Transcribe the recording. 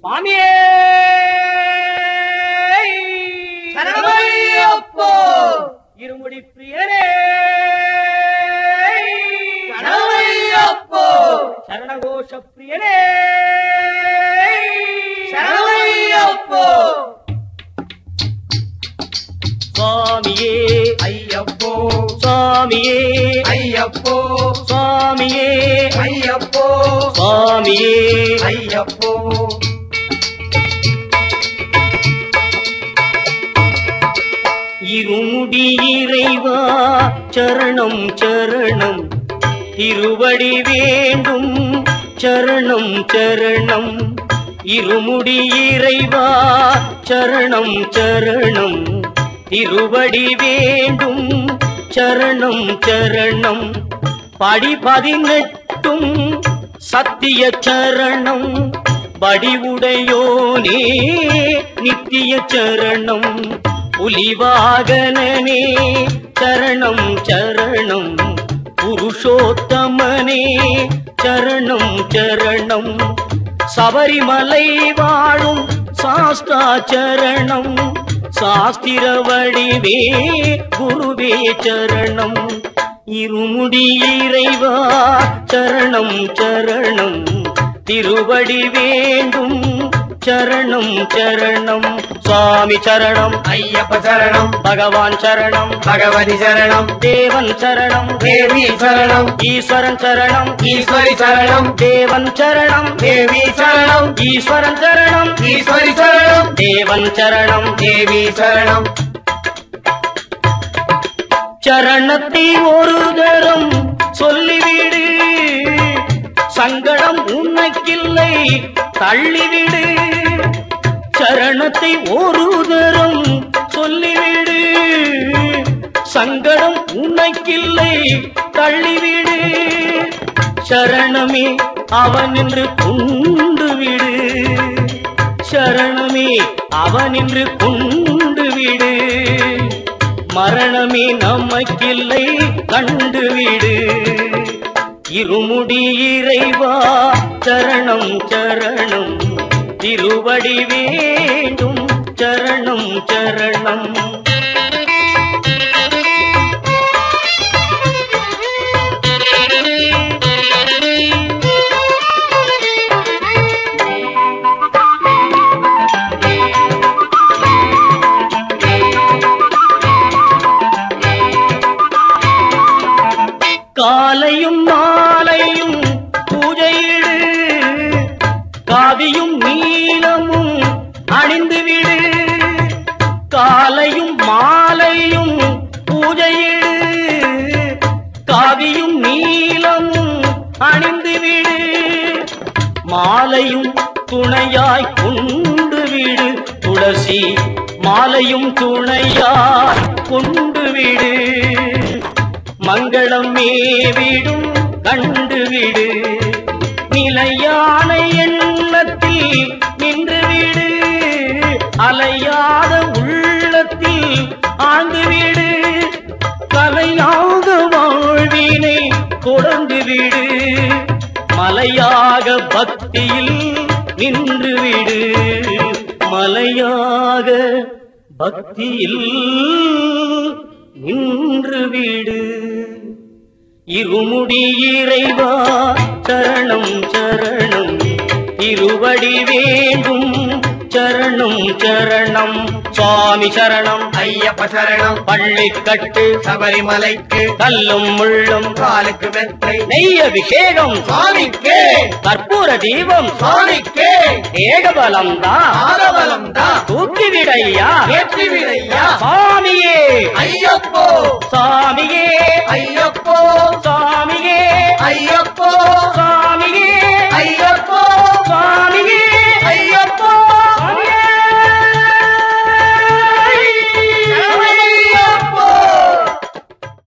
சுவாமியே சரணமையப்போ இருமுடி பிரியனே சரணமையப்போ சரணகோஷ பிரியனே சரணமையப்போ சுவாமியே ஐயப்போ சுவாமியே ஐயப்போ சுவாமியே ஐயப்போ சுவாமியே ஐயப்போ இருமுடி இறைவா சரணம் சரணம் திருவடி வேண்டும் சரணம் சரணம் இருமுடி இறைவா சரணம் சரணம் திருவடி வேண்டும் சரணம் சரணம் படி 18 சத்திய சரணம் வடிவுடையோனே நித்திய சரணம் புலிவாகனனே சரணம் சரணம் புருஷோத்தமனே சரணம் சரணம் சபரிமலை வாழும் சாஸ்தா சரணம் சாஸ்திர வடிவே குருவே சரணம் இருமுடி இறைவா சரணம் சரணம் திருவடி வேண்டும் சரணம் சரணம் சுவாமி சரணம் ஐயப்ப சரணம் பகவான் சரணம் பகவதி சரணம் தேவன் சரணம் தேவி சரணம் ஈஸ்வரன் சரணம் ஈஸ்வரி சரணம் தேவன் சரணம் தேவி சரணம் ஈஸ்வரன் சரணம் ஈஸ்வரி சரணம் தேவன் சரணம் தேவி சரணம் சரணத்தை ஒரு தரம் சொல்லிவிடு சங்கடம் உனக்கில்லை தள்ளிவிடு சரணத்தை ஒரு தரம் சொல்லிவிடு சங்கடம் உனக்கில்லை தள்ளிவிடு சரணமே அவனென்று கொண்டு விடு சரணமே அவனென்று கொண்டு விடு மரணமே நமக்கில்லை கண்டுவிடு இருமுடி இறைவா சரணம் சரணம் திருவடி வேண்டும் சரணம் சரணம் காலையும் மாலையும் பூஜையிடு காவியும் நீலமும் அணிந்துவிடு காலையும் மாலையும் பூஜையிடு காவியும் நீலமும் அணிந்துவிடு மாலையும் துணையாய் கொண்டு விடு துளசி மாலையும் துணையாய் கொண்டு விடு மங்களம் மேவிடும் கண்டுவிடு நிலையான எண்ணத்தில் நின்றுவிடு அலையாத உள்ளத்தில் ஆழ்ந்துவிடு கலையாக வாழ்வினை தொடர்ந்துவிடு மலையாக பக்தியில் நின்றுவிடு மலையாக பக்தியில் நின்றுவிடு இருமுடி இறைவா சரணம் சரணம் திருவடி வேண்டும் சரணம் சரணம் சுவாமி சரணம் ஐயப்ப சரணம் பள்ளிக்கட்டு சபரிமலைக்கு கல்லும் முள்ளும் காலுக்கு மெத்தை நெய் அபிஷேகம் சுவாமிக்கே கற்பூர தீபம் சுவாமிக்கே ஏகபலம் தான் ஆரபலம் தான் தூக்கிவிடையா ஏற்றிவிடையா சுவாமியே ஐயப்போ சுவாமியே ஐயப்போ சுவாமியே ஐயப்போ சுவாமியே